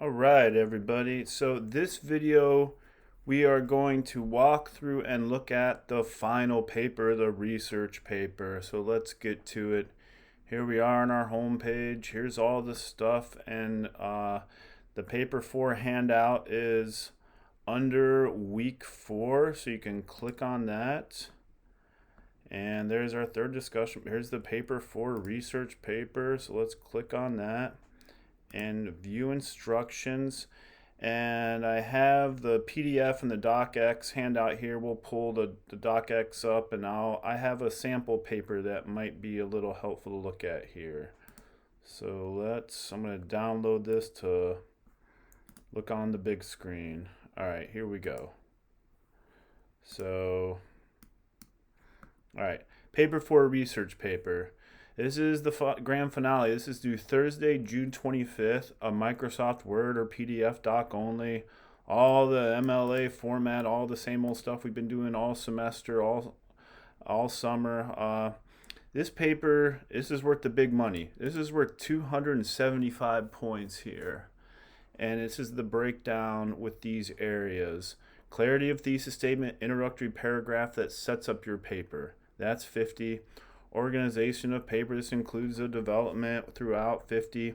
All right, everybody. So this video, we are going to walk through and look at the final paper, the research paper. So let's get to it. Here we are on our home page. Here's all the stuff, and the paper 4 handout is under week 4, so you can click on that. And there's our third discussion. Here's the paper 4 research paper. So let's click on that and view instructions. And I have the PDF and the DocX handout here. We'll pull the DocX up, and I have a sample paper that might be a little helpful to look at here. So I'm going to download this to look on the big screen. All right, here we go. So, all right, paper 4 research paper. This is the grand finale. This is due Thursday, June 25th, a Microsoft Word or PDF doc only. All the MLA format, all the same old stuff we've been doing all semester, all summer. This paper, this is worth the big money. This is worth 275 points here. And this is the breakdown with these areas. Clarity of thesis statement, introductory paragraph that sets up your paper. That's 50. Organization of paper, this includes the development throughout, 50.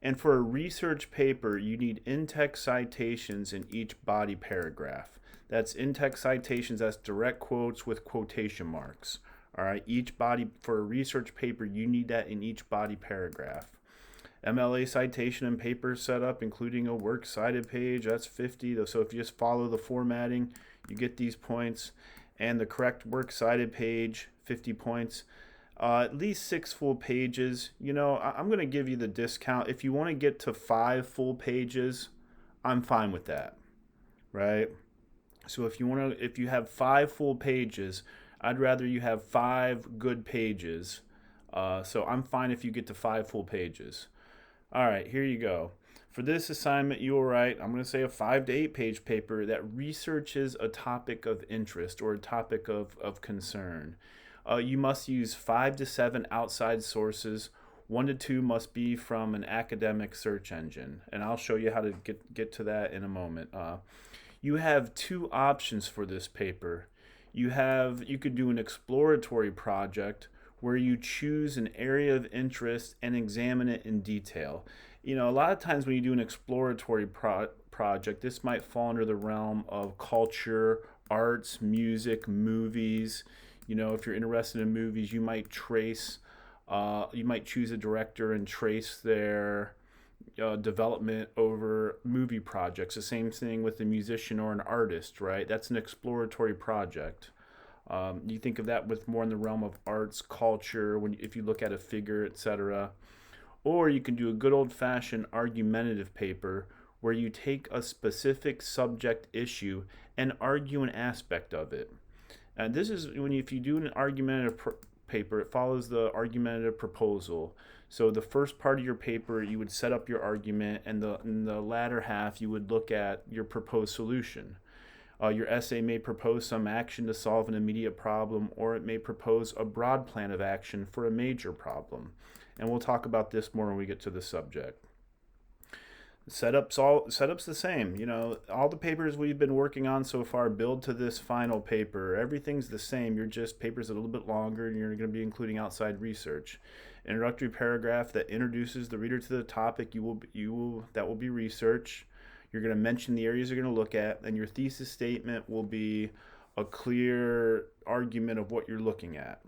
And for a research paper, you need in-text citations in each body paragraph. That's in-text citations, that's direct quotes with quotation marks. All right, each body, for a research paper, you need that in each body paragraph. MLA citation and paper setup, including a works cited page, that's 50. So if you just follow the formatting, you get these points. And the correct works cited page, 50 points. At least 6 full pages. You know, I'm going to give you the discount. If you want to get to 5 full pages, I'm fine with that, right? So if you have 5 full pages, I'd rather you have 5 good pages. So I'm fine if you get to 5 full pages. All right, here you go. For this assignment, you will write, I'm going to say a 5 to 8 page paper that researches a topic of interest or a topic of concern. You must use 5 to 7 outside sources. 1 to 2 must be from an academic search engine, and I'll show you how to get to that in a moment. You have 2 options for this paper. You could do an exploratory project where you choose an area of interest and examine it in detail. You know, a lot of times when you do an exploratory project, this might fall under the realm of culture, arts, music, movies. You know, if you're interested in movies, you might choose a director and trace their development over movie projects. The same thing with a musician or an artist, right? That's an exploratory project. You think of that with more in the realm of arts, culture, if you look at a figure, etc. Or you can do a good old-fashioned argumentative paper where you take a specific subject issue and argue an aspect of it. And this is if you do an argumentative paper, it follows the argumentative proposal. So the first part of your paper, you would set up your argument, and in the latter half, you would look at your proposed solution. Your essay may propose some action to solve an immediate problem, or it may propose a broad plan of action for a major problem. And we'll talk about this more when we get to the subject. Setup's the same. You know, all the papers we've been working on so far build to this final paper. Everything's the same. You're just paper's a little bit longer, and you're going to be including outside research. Introductory paragraph that introduces the reader to the topic that will be research. You're going to mention the areas you're going to look at, and your thesis statement will be a clear argument of what you're looking at.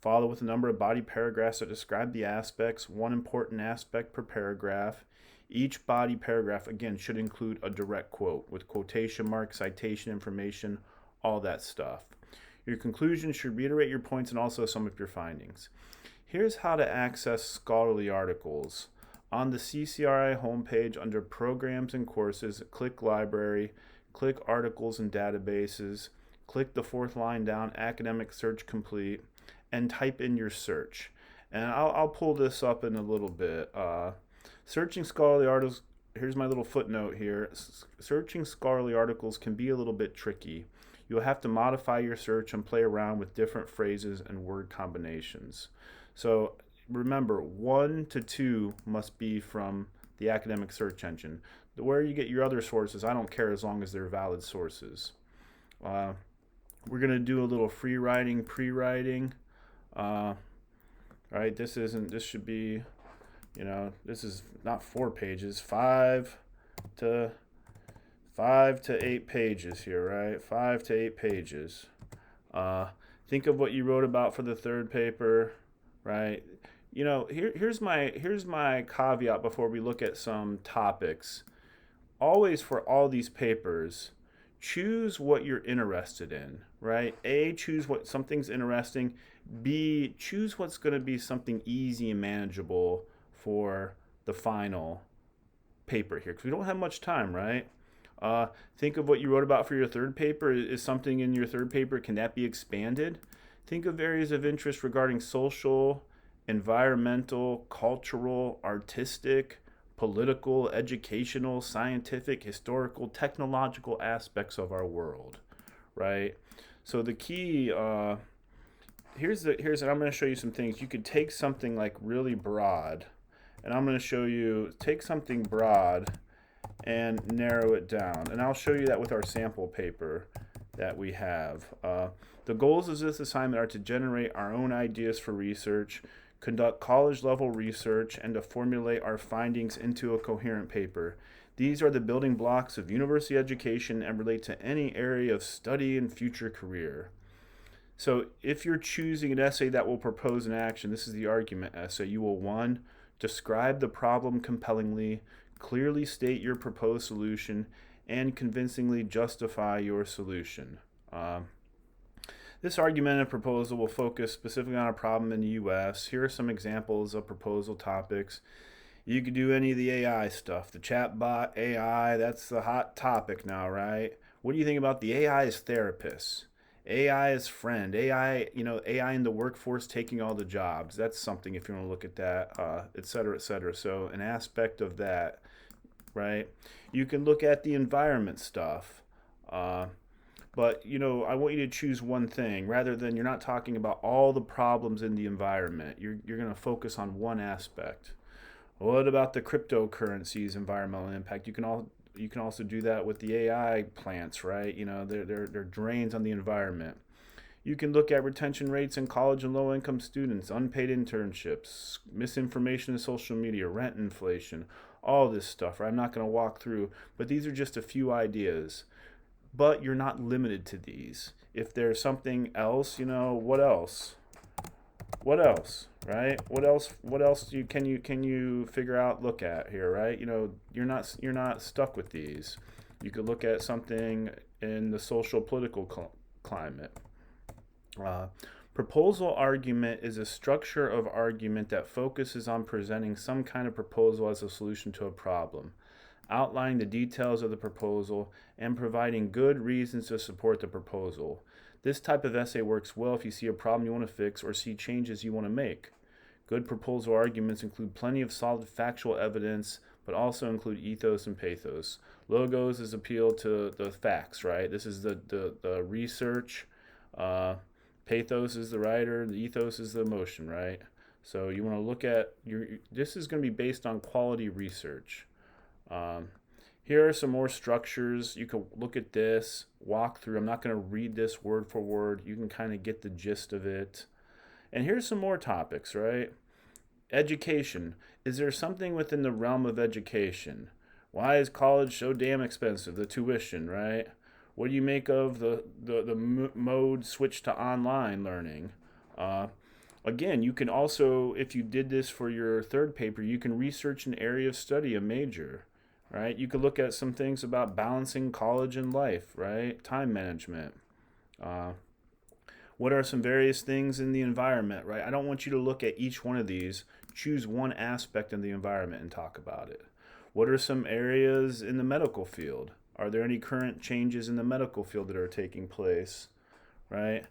Follow with a number of body paragraphs that describe the aspects, 1 important aspect per paragraph. Each body paragraph, again, should include a direct quote with quotation marks, citation information, all that stuff. Your conclusion should reiterate your points and also some of your findings. Here's how to access scholarly articles. On the CCRI homepage, under Programs and Courses, click Library, click Articles and Databases, click the 4th line down, Academic Search Complete, and type in your search. And I'll pull this up in a little bit. Searching scholarly articles, here's my little footnote here. Searching scholarly articles can be a little bit tricky. You'll have to modify your search and play around with different phrases and word combinations. So remember, 1 to 2 must be from the academic search engine. Where you get your other sources, I don't care as long as they're valid sources. We're going to do a little free writing, pre-writing. Right, this should be, this is not 4 pages, 5 to 8 pages here, right? 5 to 8 pages. Think of what you wrote about for the third paper, right? Here's my caveat before we look at some topics. Always, for all these papers, choose what you're interested in, right? A, choose what something's interesting. B, choose what's going to be something easy and manageable for the final paper here, because we don't have much time, right? Think of what you wrote about for your third paper. Is something in your third paper, can that be expanded? Think of areas of interest regarding social, environmental, cultural, artistic, political, educational, scientific, historical, technological aspects of our world, right? So the key, and I'm going to show you some things. You could take something like really broad, and I'm going to show you, take something broad and narrow it down. And I'll show you that with our sample paper that we have. The goals of this assignment are to generate our own ideas for research, conduct college-level research, and to formulate our findings into a coherent paper. These are the building blocks of university education and relate to any area of study and future career. So if you're choosing an essay that will propose an action, this is the argument essay. You will, 1, describe the problem compellingly, clearly state your proposed solution, and convincingly justify your solution. This argumentative proposal will focus specifically on a problem in the U.S. Here are some examples of proposal topics. You could do any of the AI stuff. The chatbot AI, that's the hot topic now, right? What do you think about the AI as therapists? AI as friend, AI in the workforce taking all the jobs. That's something if you want to look at that, et cetera, et cetera. So an aspect of that, right? You can look at the environment stuff. But, I want you to choose one thing rather than, you're not talking about all the problems in the environment. You're going to focus on one aspect. What about the cryptocurrencies environmental impact? You can also do that with the AI plants, right? They're drains on the environment. You can look at retention rates in college and low-income students, unpaid internships, misinformation in social media, rent inflation, all this stuff, right? I'm not going to walk through, but these are just a few ideas. But you're not limited to these. If there's something else, what else? What else, right? What else can you figure out, look at here, right? You're not stuck with these. You could look at something in the social political climate. Proposal argument is a structure of argument that focuses on presenting some kind of proposal as a solution to a problem, outlining the details of the proposal, and providing good reasons to support the proposal. This type of essay works well if you see a problem you want to fix or see changes you want to make. Good proposal arguments include plenty of solid factual evidence, but also include ethos and pathos. Logos is appeal to the facts, right? This is the research. Pathos is the writer. The ethos is the emotion, right? So you want to look at this is going to be based on quality research. Here are some more structures. You can look at this, walk through. I'm not going to read this word for word. You can kind of get the gist of it. And here's some more topics, right? Education. Is there something within the realm of education? Why is college so damn expensive? The tuition, right? What do you make of the mode switch to online learning? Again, you can also, if you did this for your third paper, you can research an area of study, a major, right? You could look at some things about balancing college and life, right? Time management. What are some various things in the environment, right? I don't want you to look at each one of these. Choose one aspect in the environment and talk about it. What are some areas in the medical field? Are there any current changes in the medical field that are taking place, right?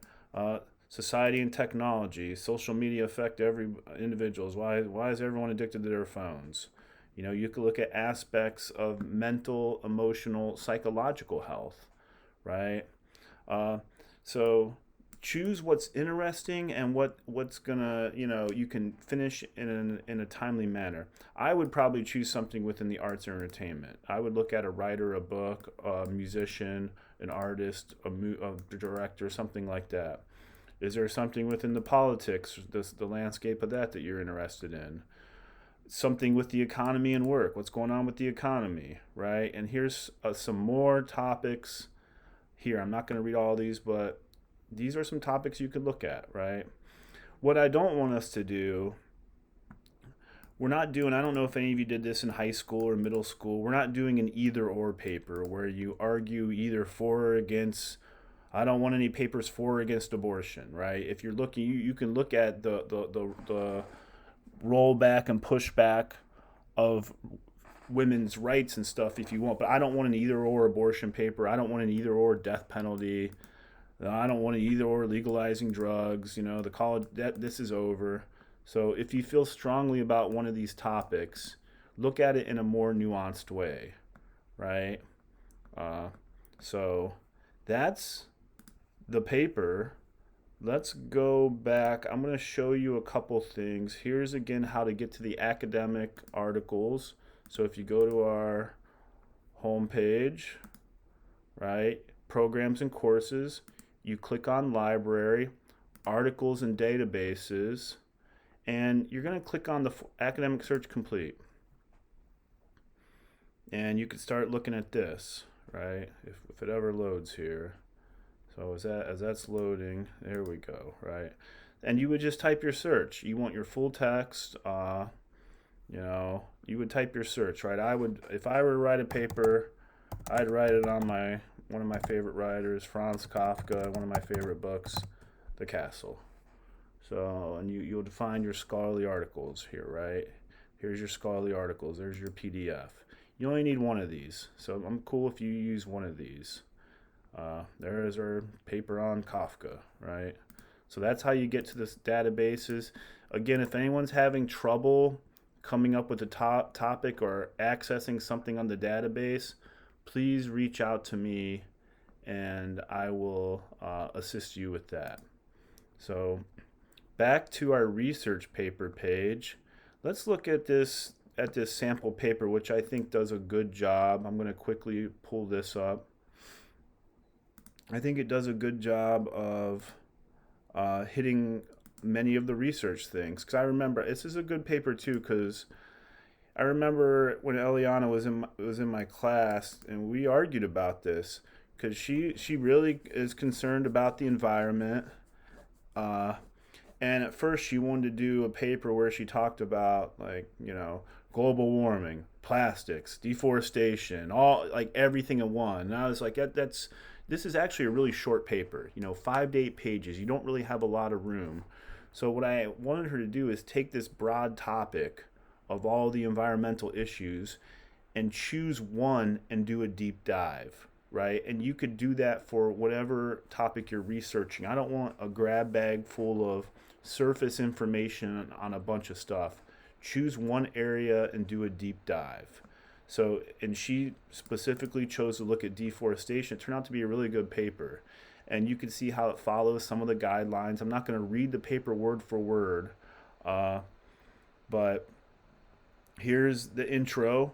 Society and technology, social media affect every individuals. Why is everyone addicted to their phones? You could look at aspects of mental, emotional, psychological health, right? So choose what's interesting and what's gonna, you can finish in a timely manner. I would probably choose something within the arts and entertainment. I would look at a writer, a book, a musician, an artist, a director, something like that. Is there something within the politics, the landscape of that you're interested in? Something with the economy and work. What's going on with the economy, right? And here's some more topics here. I'm not going to read all these, but these are some topics you could look at, right? What I don't want us to do, we're not doing, I don't know if any of you did this in high school or middle school, we're not doing an either or paper where you argue either for or against. I don't want any papers for or against abortion, right? If you're looking, you can look at the rollback and pushback of women's rights and stuff if you want, but I don't want an either or abortion paper. I don't want an either or death penalty. I don't want an either or legalizing drugs. The college, this is over. So if you feel strongly about one of these topics, look at it in a more nuanced way, right? So that's the paper. Let's go back. I'm going to show you a couple things. Here's again how to get to the academic articles. So if you go to our homepage, right, programs and courses, you click on library, articles and databases, and you're going to click on the academic search complete. And you can start looking at this, right, if it ever loads here. So as that's loading, there we go, right? And you would just type your search. You want your full text, you would type your search, right? If I were to write a paper, I'd write it on one of my favorite writers, Franz Kafka, one of my favorite books, The Castle. So, and you'll find your scholarly articles here, right? Here's your scholarly articles. There's your PDF. You only need one of these. So I'm cool if you use one of these. There is our paper on Kafka, right? So that's how you get to this databases. Again, if anyone's having trouble coming up with a topic or accessing something on the database, please reach out to me and I will assist you with that. So back to our research paper page. Let's look at this sample paper, which I think does a good job. I'm going to quickly pull this up. I think it does a good job of hitting many of the research things. Because I remember, this is a good paper too, because I remember when Eliana was in my class, and we argued about this, because she really is concerned about the environment. And at first she wanted to do a paper where she talked about global warming, plastics, deforestation, all everything in one. And I was like, this is actually a really short paper, 5 to 8 pages. You don't really have a lot of room. So what I wanted her to do is take this broad topic of all the environmental issues and choose one and do a deep dive, right? And you could do that for whatever topic you're researching. I don't want a grab bag full of surface information on a bunch of stuff. Choose one area and do a deep dive. So, and she specifically chose to look at deforestation. It turned out to be a really good paper. And you can see how it follows some of the guidelines. I'm not going to read the paper word for word, but here's the intro.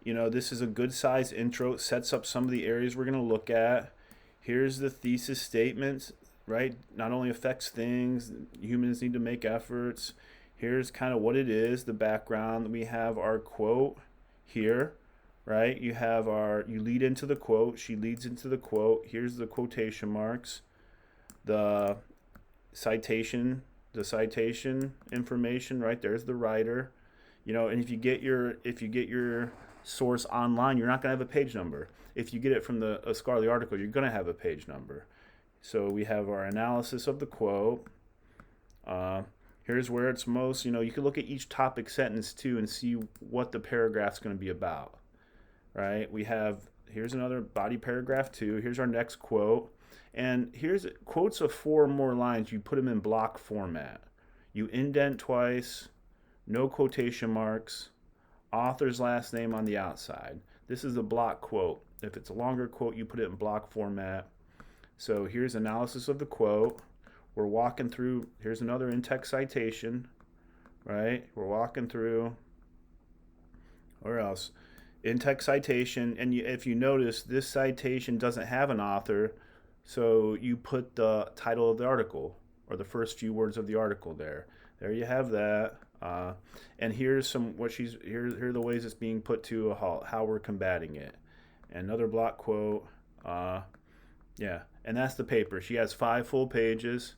This is a good size intro. It sets up some of the areas we're going to look at. Here's the thesis statement, right? Not only affects things, humans need to make efforts. Here's kind of what it is, the background. We have our quote here, right? You lead into the quote. She leads into the quote. Here's the quotation marks. The citation information, right? There's the writer. And if you get your source online, you're not going to have a page number. If you get it from a scholarly article, you're going to have a page number. So we have our analysis of the quote. Here's where it's most, you can look at each topic sentence too and see what the paragraph's going to be about, right? Here's another body paragraph too. Here's our next quote. And here's quotes of 4 or more lines. You put them in block format. You indent twice, no quotation marks, author's last name on the outside. This is a block quote. If it's a longer quote, you put it in block format. So here's analysis of the quote. we're walking through, here's another in-text citation, right? We're walking through, or else, in-text citation, and if you notice, this citation doesn't have an author, so you put the title of the article or the first few words of the article there. There you have that. And here's some what she's here are the ways it's being put to a halt, how we're combating it. And another block quote. Yeah, and that's the paper. She has 5 full pages.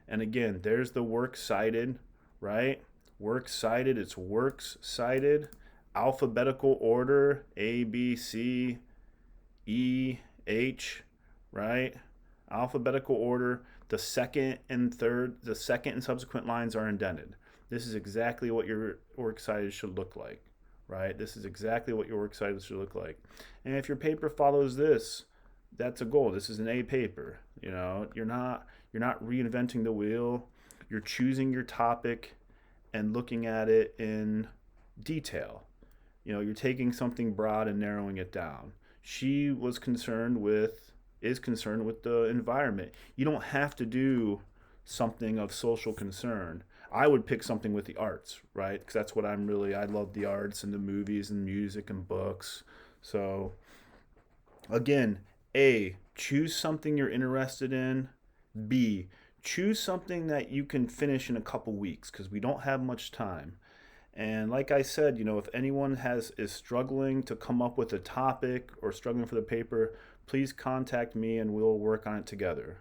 And again, there's the works cited, right? Works cited, it's works cited. Alphabetical order, A, B, C, E, H, right? Alphabetical order. The second and subsequent lines are indented. This is exactly what your works cited should look like, right? This is exactly what your works cited should look like. And if your paper follows this, that's a goal. This is an A paper. You know, you're not reinventing the wheel. You're choosing your topic and looking at it in detail. You know, you're taking something broad and narrowing it down. She is concerned with the environment. You don't have to do something of social concern. I would pick something with the arts, right? Because that's what I love the arts and the movies and music and books. So again, A, choose something you're interested in. B, choose something that you can finish in a couple weeks because we don't have much time. And like I said, you know, if anyone is struggling to come up with a topic or struggling for the paper, please contact me and we'll work on it together.